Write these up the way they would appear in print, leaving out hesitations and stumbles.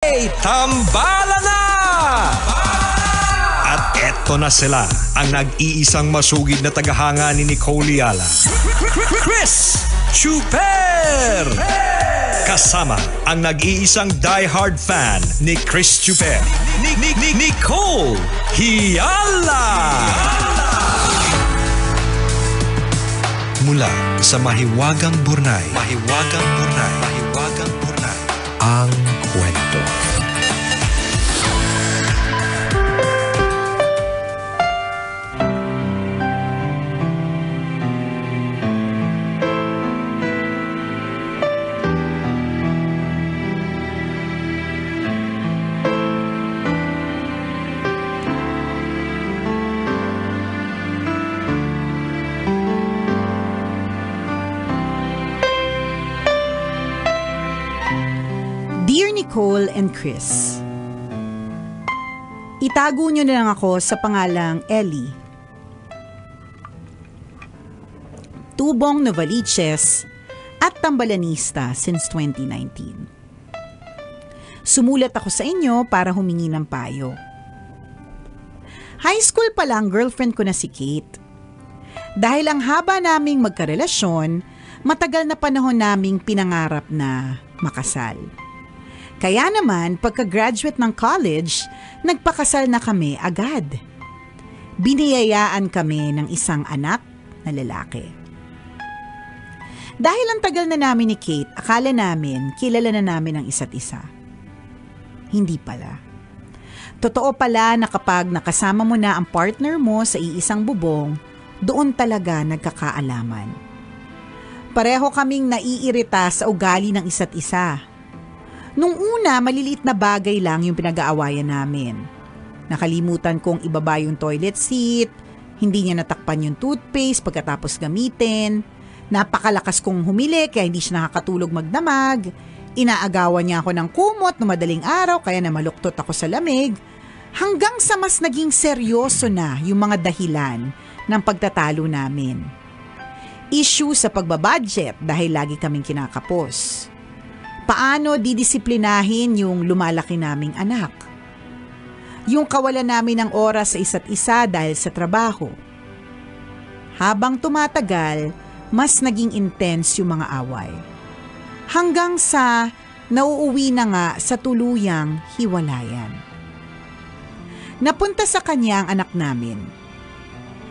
Tambala na! At eto na sila, ang nag-iisang masugid na tagahanga ni Nicole Yala. Chris Chuper! Kasama ang nag-iisang diehard fan ni Chris Chuper, Nicole Yala! Mula sa Mahiwagang Burnay, ang kwento. Dear Nicole and Chris, itago nyo na lang ako sa pangalang Ellie. Tubong Novaliches at tambalanista since 2019. Sumulat ako sa inyo para humingi ng payo. High school pa lang girlfriend ko na si Kate. Dahil ang haba naming magkarelasyon, matagal na panahon naming pinangarap na makasal. Kaya naman, pagka-graduate ng college, nagpakasal na kami agad. Biniyayaan kami ng isang anak na lalaki. Dahil ang tagal na namin ni Kate, akala namin kilala na namin ang isa't isa. Hindi pala. Totoo pala na kapag nakasama mo na ang partner mo sa iisang bubong, doon talaga nagkakaalaman. Pareho kaming naiirita sa ugali ng isa't isa. Nung una, maliliit na bagay lang yung pinag-aawayan namin. Nakalimutan kong ibaba yung toilet seat, hindi niya natakpan yung toothpaste pagkatapos gamitin, napakalakas kong humili kaya hindi siya nakakatulog magdamag, inaagawan niya ako ng kumot no madaling araw kaya namaluktot ako sa lamig, hanggang sa mas naging seryoso na yung mga dahilan ng pagtatalo namin. Issue sa pagbabudget dahil lagi kaming kinakapos. Paano didisiplinahin yung lumalaki naming anak? Yung kawalan namin ng oras sa isa't isa dahil sa trabaho. Habang tumatagal, mas naging intense yung mga away. Hanggang sa nauuwi na nga sa tuluyang hiwalayan. Napunta sa kanya ang anak namin.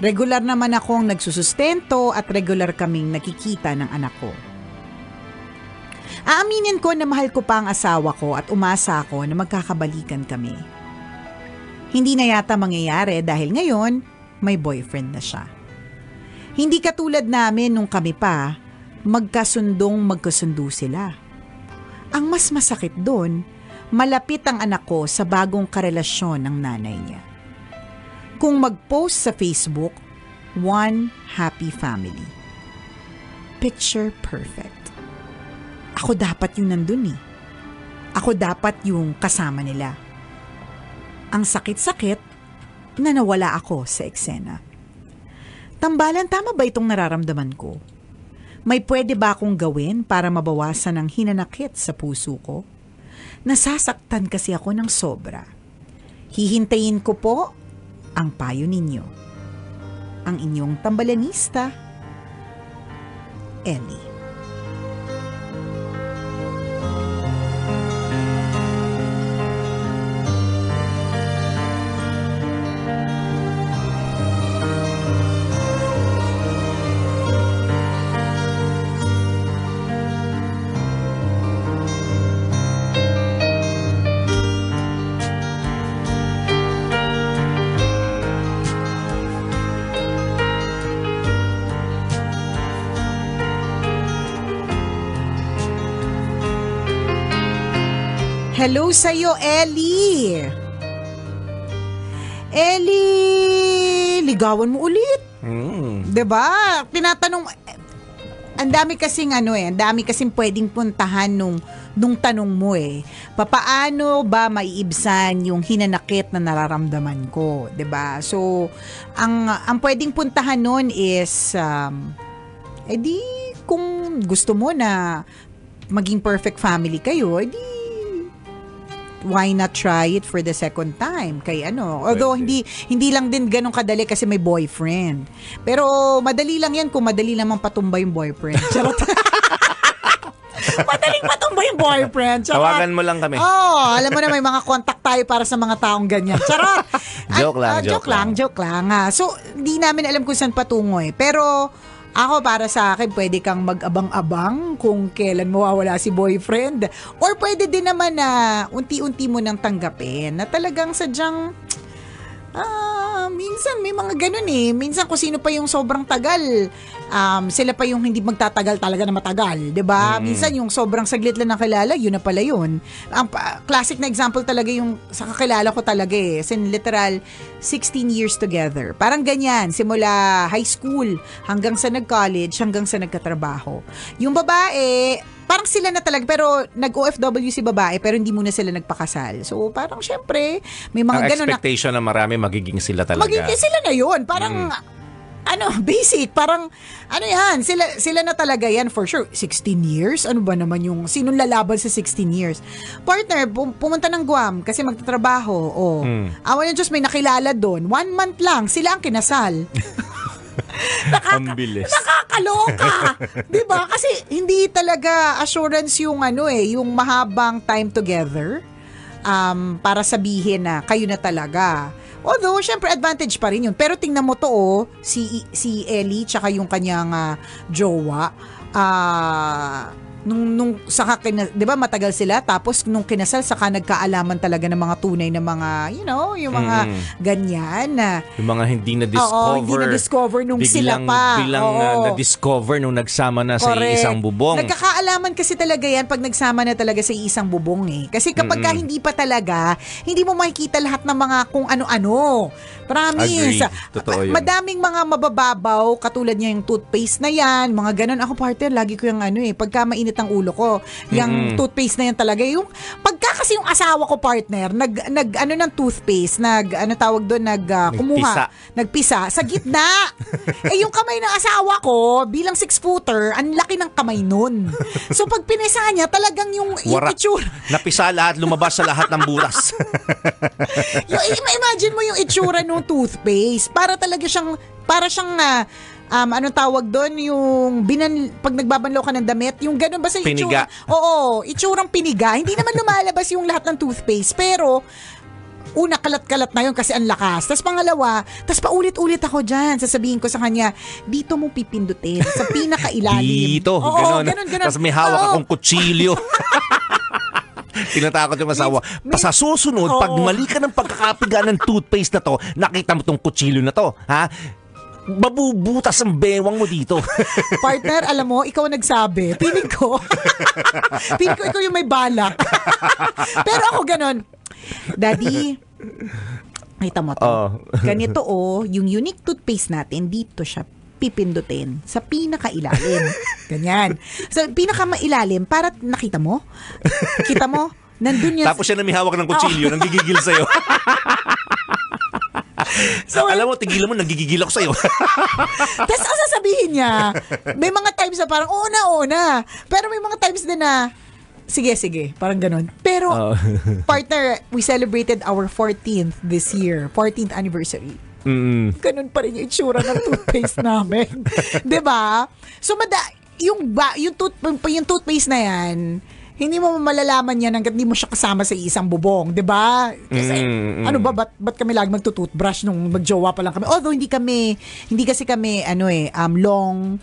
Regular naman akong nagsusustento at regular kaming nakikita ng anak ko. Aaminin ko na mahal ko pa ang asawa ko at umasa ako na magkakabalikan kami. Hindi na yata mangyayari dahil ngayon may boyfriend na siya. Hindi katulad namin nung kami pa, magkasundo sila. Ang mas masakit doon, malapit ang anak ko sa bagong karelasyon ng nanay niya. Kung mag-post sa Facebook, one happy family. Picture perfect. Ako dapat yung nandun eh. Ako dapat yung kasama nila. Ang sakit-sakit na nawala ako sa eksena. Tambalan, tama ba itong nararamdaman ko? May pwede ba akong gawin para mabawasan ang hinanakit sa puso ko? Nasasaktan kasi ako ng sobra. Hihintayin ko po ang payo ninyo. Ang inyong tambalanista, Ellie. Hello sa'yo, Ellie! Ellie, ligawan mo ulit. Diba? Tinatanong, ang dami kasing ang dami kasing pwedeng puntahan nung tanong mo eh. Papaano ba maiibsan yung hinanakit na nararamdaman ko, 'di ba? So, ang pwedeng puntahan nun is edi kung gusto mo na maging perfect family kayo, edi why not try it for the second time kay although hindi lang din ganun kadali kasi may boyfriend, pero madali lang yan kung madali naman patumba yung boyfriend. Charot. Madaling patumba yung boyfriend. Charot. Tawagan mo lang kami. Alam mo na may mga contact tayo para sa mga taong ganyan. Charot. Joke lang. So, di namin alam kung saan patungo pero ako, para sa akin, pwede kang mag-abang-abang kung kailan mawawala si boyfriend. Or pwede din naman na unti-unti mo nang tanggapin na talagang sadyang minsan may mga ganun minsan kung sino pa yung sobrang tagal, sila pa yung hindi magtatagal talaga na matagal, 'di ba? Minsan yung sobrang saglit lang nakilala, yun na pala yun. Ang classic na example talaga yung sa kakilala ko talaga sin literal 16 years together. Parang ganyan, simula high school hanggang sa nag-college, hanggang sa nagkatrabaho. Yung babae, parang sila na talaga, pero nag-OFW si babae, pero hindi muna sila nagpakasal. So, parang syempre, may mga ganun na... expectation na marami magiging sila talaga. Magiging sila na yun. Parang, basic. Parang, yan, sila na talaga yan for sure. 16 years? Ano ba naman yung, sinong lalaban sa 16 years? Partner, pumunta ng Guam kasi magtatrabaho. Awan ng Diyos, may nakilala doon. 1 month lang, sila ang kinasal. Ang bilis. Nakakaloka. 'Di ba? Kasi hindi talaga assurance yung yung mahabang time together para sabihin na kayo na talaga. Although, syempre, advantage pa rin yun. Pero tingnan mo to, si Ellie tsaka yung kanyang jowa, nung saka di ba matagal sila, tapos nung kinasal saka nagkaalaman talaga ng mga tunay na mga yung mga ganyan na yung mga hindi na-discover nung sila pa na-discover nung nagsama na sa isang bubong. Nagkakaalaman kasi talaga yan pag nagsama na talaga sa isang bubong kasi kapag hindi pa talaga, hindi mo makikita lahat ng mga kung ano-ano. Promise. Totoo yun. Madaming mga mabababaw katulad niya yung toothpaste na yan, mga ganun. Ako partner, lagi ko yung pagka mainit ang ulo ko, yung toothpaste na yan talaga. Yung pagka kasi yung asawa ko partner, ng toothpaste, kumuha, nagpisa sa gitna. Yung kamay ng asawa ko, bilang 6-footer, ang laki ng kamay nun. So pag pinisa niya, talagang yung itsura. Napisa lahat, lumabas sa lahat ng butas. Imagine mo yung itsura ng toothpaste. Para siyang anong tawag doon, yung pag nagbabanlaw ka ng damit, yung gano'n ba sa itsura? Piniga. Oo, itsurang piniga. Hindi naman lumalabas yung lahat ng toothpaste, pero una, kalat-kalat na yun kasi ang lakas. Tapos pangalawa, paulit-ulit ako dyan. Sasabihin ko sa kanya, dito mo pipindutin sa pinakailalim. Dito, gano'n. Tapos may hawak akong kutsilyo. Tinatakot yung asawa. Sa susunod, pag mali ka ng pagkakapiga ng toothpaste na to, nakita mo tong kutsilyo na to, ha? Mabubutas ang bewang mo dito. Partner, alam mo, ikaw ang nagsabi. Piling ko ikaw yung may balak. Pero ako ganon. Daddy, kita mo to. Ganito yung unique toothpaste natin, dito siya pipindutin sa pinakailalim. Ganyan. Sa pinakamailalim, para nakita mo? Kita mo? Nandun yan. Tapos siya na may hawak ng kutsilyo, nanggigigil sa'yo. So, alam mo, tigilan mo, nagigigil ako sa'yo. Tapos ang sasabihin niya, may mga times na parang, oo na. Pero may mga times din na, sige, parang ganun. Pero, partner, we celebrated our 14th this year, 14th anniversary. Ganun pa rin yung itsura ng toothpaste namin. 'Di ba? So, yung toothpaste na yan, hindi mo malalaman yan hanggat hindi mo siya kasama sa isang bubong, 'di ba? Kasi ba't kami lagi magtutoothbrush nung magjowa pa lang kami? Although hindi kasi kami long,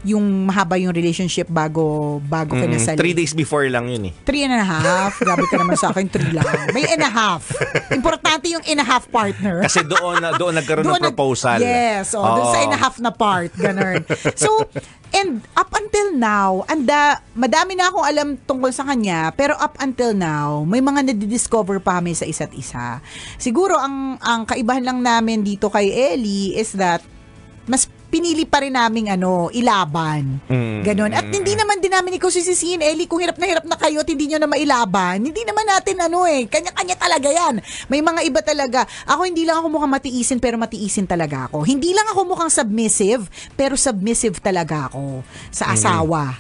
yung mahaba yung relationship bago kinasal. 3 days before lang yun 3.5. Grabe ka naman sa akin, 3 lang. May and a half. Importante yung and a half partner. Kasi doon nagkaroon ng proposal. Yes. Doon sa and a half na part. Ganun. So, and up until now, madami na akong alam tungkol sa kanya, pero up until now, may mga nadidiscover pa kami sa isa't isa. Siguro, ang kaibahan lang namin dito kay Ellie is that, mas pinili pa rin naming ilaban. Ganon. At hindi naman din namin ikaw sisisihin, Ellie, kung hirap na kayo at hindi nyo na mailaban. Hindi naman natin kanya-kanya talaga yan. May mga iba talaga. Ako hindi lang ako mukhang matiisin, pero matiisin talaga ako. Hindi lang ako mukhang submissive, pero submissive talaga ako sa asawa.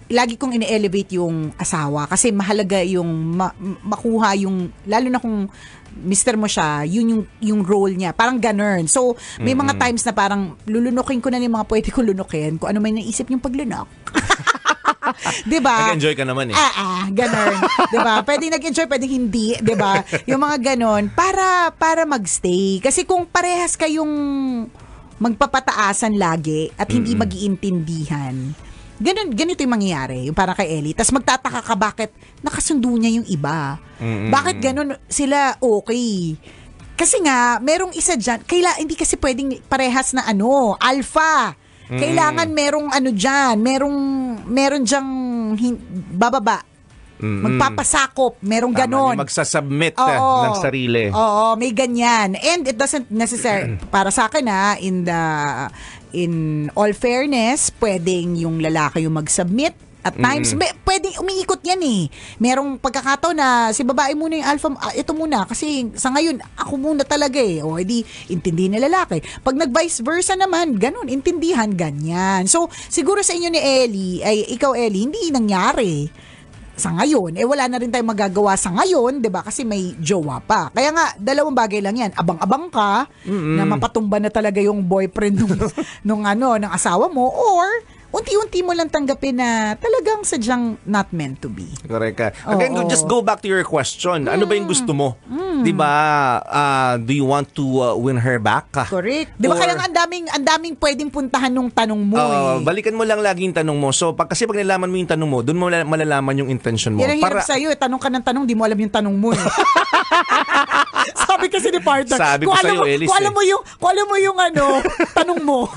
lagi kong ini-elevate yung asawa kasi mahalaga yung makuha yung, lalo na kung mister mo siya, yun yung role niya. Parang ganun. So, may mga times na parang lulunukin ko na yung mga pwede ko lunukin kung ano may naisip yung paglunok. Diba? Nag-enjoy ka naman eh. Ganun. Diba? Pwedeng nag-enjoy, pwedeng hindi. Diba? Yung mga ganun. Para magstay. Kasi kung parehas kayong magpapataasan lagi at hindi mag-iintindihan, ganito yung mangyayari. Yung parang kay Ellie. Tapos magtataka ka bakit nakasundo niya yung iba. Bakit ganun sila okay? Kasi nga, merong isa dyan, hindi kasi pwedeng parehas na alpha. Kailangan merong dyan, meron dyang bababa. Magpapasakop, merong ganon. Magsasubmit ng sarili. Oo, may ganyan. And it doesn't necessarily, para sa akin in all fairness, pwedeng yung lalaki yung mag-submit. At times, pwedeng umiikot yan eh. Merong pagkakataon na si babae muna yung alpha, ito muna. Kasi sa ngayon, ako muna talaga eh. O edi, intindi ni lalaki. Pag nag-vice versa naman, ganun, intindihan, ganyan. So, siguro sa inyo ni Ellie, ikaw Ellie, hindi nangyari sa ngayon. Wala na rin tayong magagawa sa ngayon, 'di ba? Kasi may jowa pa. Kaya nga, dalawang bagay lang 'yan. Abang-abang ka na mapatumba na talaga yung boyfriend ng asawa mo, or unti-unti mo lang tanggapin na talagang sadyang not meant to be. Correct ka. Again, just go back to your question. Ano ba yung gusto mo? Di ba, do you want to win her back? Correct. Di ba kaya nga ang daming pwedeng puntahan nung tanong mo Balikan mo lang lagi yung tanong mo. So, kasi pag nalaman mo yung tanong mo, doon mo malalaman yung intention mo. Yan ang hirap sa'yo. Tanong ka ng tanong, di mo alam yung tanong mo. Sabi kasi ni partner. Sabi ko sa'yo, Ellis. Kung alam mo yung tanong mo.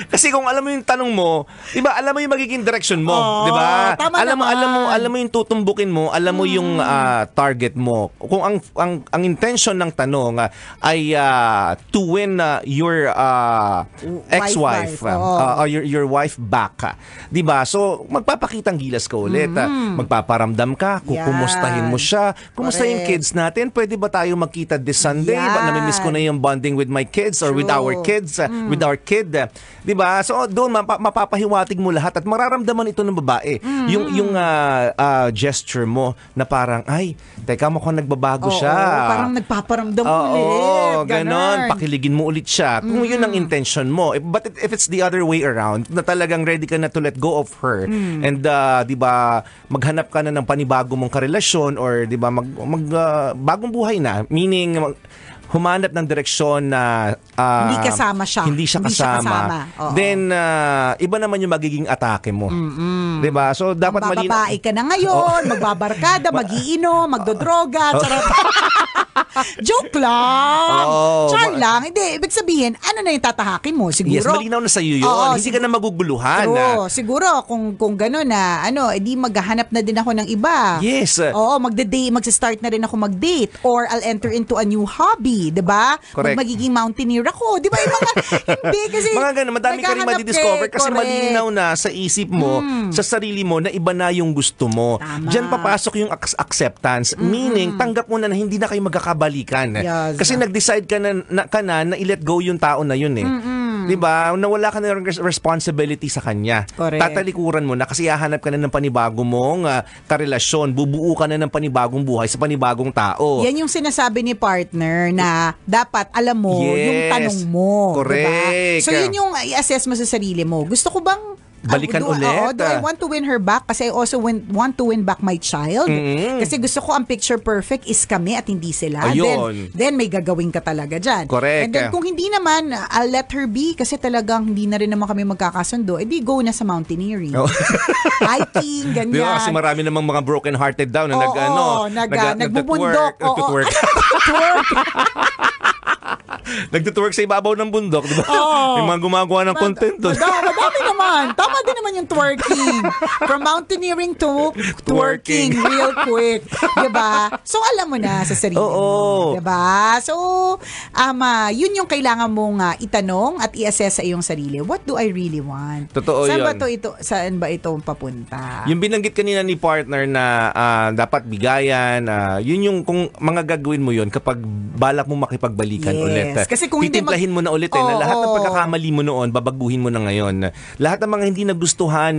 Kasi kung alam mo yung tanong mo, 'di ba? Alam mo yung magiging direction mo, 'di ba? Alam mo yung tutumbukin mo, alam mo yung target mo. Kung ang intention ng tanong ay to win your ex-wife or your wife back, 'di ba? So magpapakitang gilas ka ulit, magpaparamdam ka, kukumustahin mo siya. Kumusta yung kids natin? Pwede ba tayo magkita this Sunday? Nami-miss ko na yung bonding with my kids or with our kids, with our kid. 'Di ba? So doon mapapahiwatig mo lahat at mararamdaman ito ng babae. Yung gesture mo na parang ay, teka mo kung nagbabago siya. Parang nagpaparamdam ulit. Ganon. Pakiligin mo ulit siya. Kung yun ang intention mo. But if it's the other way around, na talagang ready ka na to let go of her and 'di ba, maghanap ka na ng panibago mong karelasyon or 'di ba bagong buhay na, meaning humanap ng direksyon na hindi kasama siya. Hindi siya kasama. Then iba naman yung magiging atake mo. 'Di ba? So dapat mababae ka na ngayon, magbabarkada, magiinom, magdodroga, charot. Joke lang. Char lang. Hindi, ibig sabihin, ano na yung tatahakin mo? Siguro. Yes, malinaw na sa iyo yun. Hindi ka na maguguluhan. Siguro, kung gano'n na, edi maghahanap na din ako ng iba. Yes. Magsa-start na rin ako mag-date. Or I'll enter into a new hobby. Diba? Correct. Magiging mountaineer ako. Diba? Hindi, kasi mga ganun, madami ka rin madidiscover kasi malinaw na sa isip mo, sa sarili mo, na iba na yung gusto mo. Tama. Diyan papasok yung acceptance. Meaning, tanggap mo na hindi na kayo magkakabalikan. Yes. Kasi nag-decide ka na i-let go yung tao na yun eh. Diba? Nawala ka na ng responsibility sa kanya. Correct. Tatalikuran mo na kasi hahanap ka na ng panibago mong karelasyon. Bubuo ka na ng panibagong buhay sa panibagong tao. Yan yung sinasabi ni partner na dapat alam mo yung tanong mo. Correct. Diba? So yun yung i-assess mo sa sarili mo. Gusto ko bang balikan ulit? Do I want to win her back? Kasi I also want to win back my child. Kasi gusto ko ang picture perfect is kami at hindi sila. Then may gagawin ka talaga dyan. Correct. And then kung hindi naman, I'll let her be kasi talagang hindi na rin naman kami magkakasundo. Di go na sa mountaineering. Hiking, ganyan. Diba? Kasi marami namang mga broken hearted daw na nagbubundok. Nagtutwork. Nagtutwork sa ibabaw ng bundok, di ba? May mga gumagawa ng content doon. Madami naman. Tama din naman yung twerking. From mountaineering to twerking real quick. Diba? So, alam mo na sa sarili mo. Diba? So, yun yung kailangan mong itanong at i-assess sa iyong sarili. What do I really want? Totoo saan yun. Saan ba ito papunta? Yung binanggit kanina ni partner na dapat bigayan, yun yung kung mga gagawin mo yun kapag balak mo makipagbalikan ulit. Yes. Kasi kung hindi titimplahin mo na ulit na lahat ng pagkakamali mo noon, babaguhin mo na ngayon. Lahat ng mga hindi nagustuhan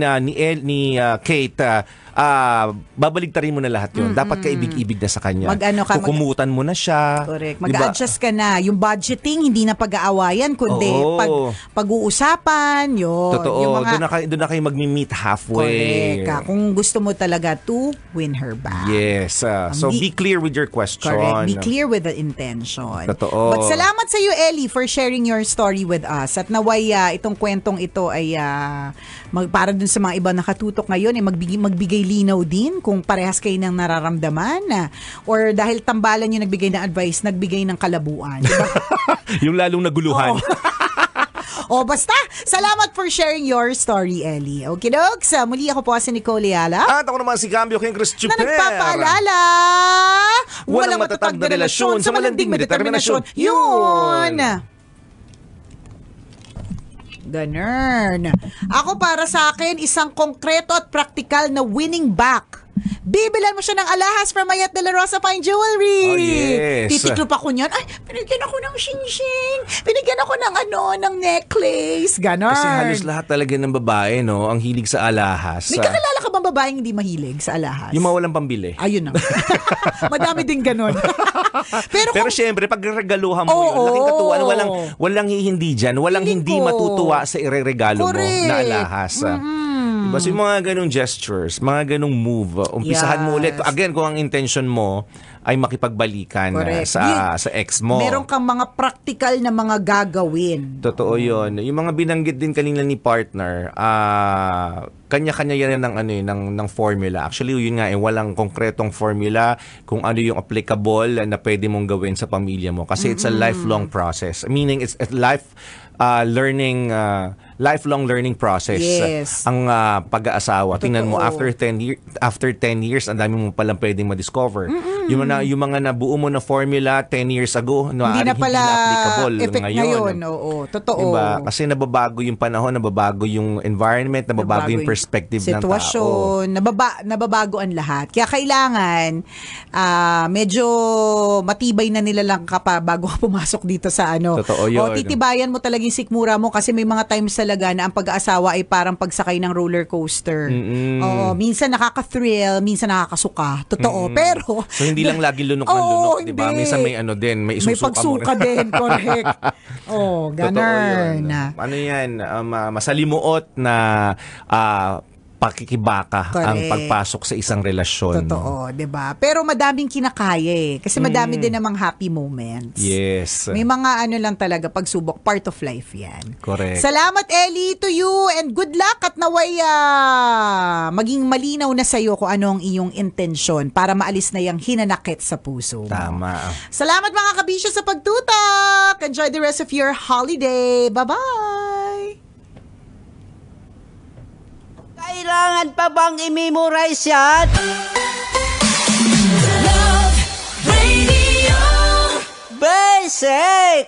ni Kate, babaligtarin mo na lahat yun. Dapat kaibig-ibig na sa kanya. Kukumutan mo na siya. Correct. Mag-adjust ka na. Yung budgeting, hindi na pag-aawayan, kundi pag-uusapan. Yun. Totoo. Yung mga, doon na kayo mag-meet halfway. Correct. Kung gusto mo talaga to win her back. Yes. So be clear with your question. Correct. Be clear with the intention. Totoo. But salamat sa iyo, Ellie, for sharing your story with us. At naway itong kwentong ito ay para dun sa mga iba nakatutok ngayon, magbigay linaw din kung parehas kayo ng nararamdaman or dahil tambalan yung nagbigay ng advice, nagbigay ng kalabuan. Diba? Yung lalong naguluhan. Basta, salamat for sharing your story, Ellie. Okay, dogs? Muli ako po si Nicole Ayala. At ako naman si Cambio King Chris Chuper. Na nagpapaalala, walang matatag na relasyon sa malanding may determinasyon. Yun! Ganun. Ako para sa akin, isang konkreto at praktikal na winning back. Bibilan mo siya ng alahas from Mayat de la Rosa Fine Jewelry. Oh, yes. Titiklo pa ko niyan. Ay, binigyan ako ng shing-shing. Binigyan ako ng necklace. Ganon. Kasi halos lahat talaga ng babae, no, ang hilig sa alahas. May kakilala ka bang babaeng hindi mahilig sa alahas? Yung mga walang pambili. Ayun na. Madami din ganon. Pero syempre, pag regaluhan mo yun, laking katuwaan, walang hindi dyan, walang hindi matutuwa sa ireregalo mo na alahas. Diba? So yung mga ganong gestures, mga ganong move, umpisahan mo ulit. Again, kung ang intention mo ay makipagbalikan sa ex mo. Meron kang mga practical na mga gagawin. Totoo yun. Yung mga binanggit din kanina ni partner, kanya-kanya yan ng formula. Actually, yun nga, walang konkretong formula kung ano yung applicable na pwede mong gawin sa pamilya mo. Kasi it's a lifelong process. Meaning, it's a lifelong learning process. Yes. Ang pag-aasawa. Tingnan mo, after 10 years, ang dami mo palang pwedeng ma-discover. Yung mga nabuo mo na formula 10 years ago, hindi na pala applicable effect ngayon. Oo, totoo. Diba? Kasi nababago yung panahon, nababago yung environment, nababago yung perspective ng tao. Sitwasyon, nababago ang lahat. Kaya kailangan, medyo matibay na nila lang bago ka pumasok dito sa Totoo yun. Titibayan mo talaga yung sikmura mo kasi may mga times talaga na ang pag-aasawa ay parang pagsakay ng roller coaster. Minsan nakaka-thrill, minsan nakakasuka. Totoo. Pero so hindi lang lagi lunok ng lunok, di ba? Minsan may may isusuka mo. May pagsuka din, correct. Ganun. Ano yan? Masalimuot na pakikibaka ang pagpasok sa isang relasyon. Totoo, 'di ba? Pero madaming kinakaya kasi madami din namang happy moments. Yes. May mga lang talaga pagsubok, part of life 'yan. Correct. Salamat Ellie to you and good luck at naway maging malinaw na sa iyo kung ano ang iyong intensyon para maalis na yung hinanakit sa puso mo. Tama. Salamat mga kabisyo sa pagtutok. Enjoy the rest of your holiday. Bye-bye. Kailangan pa bang i-memorize yan? Love Radio Basic!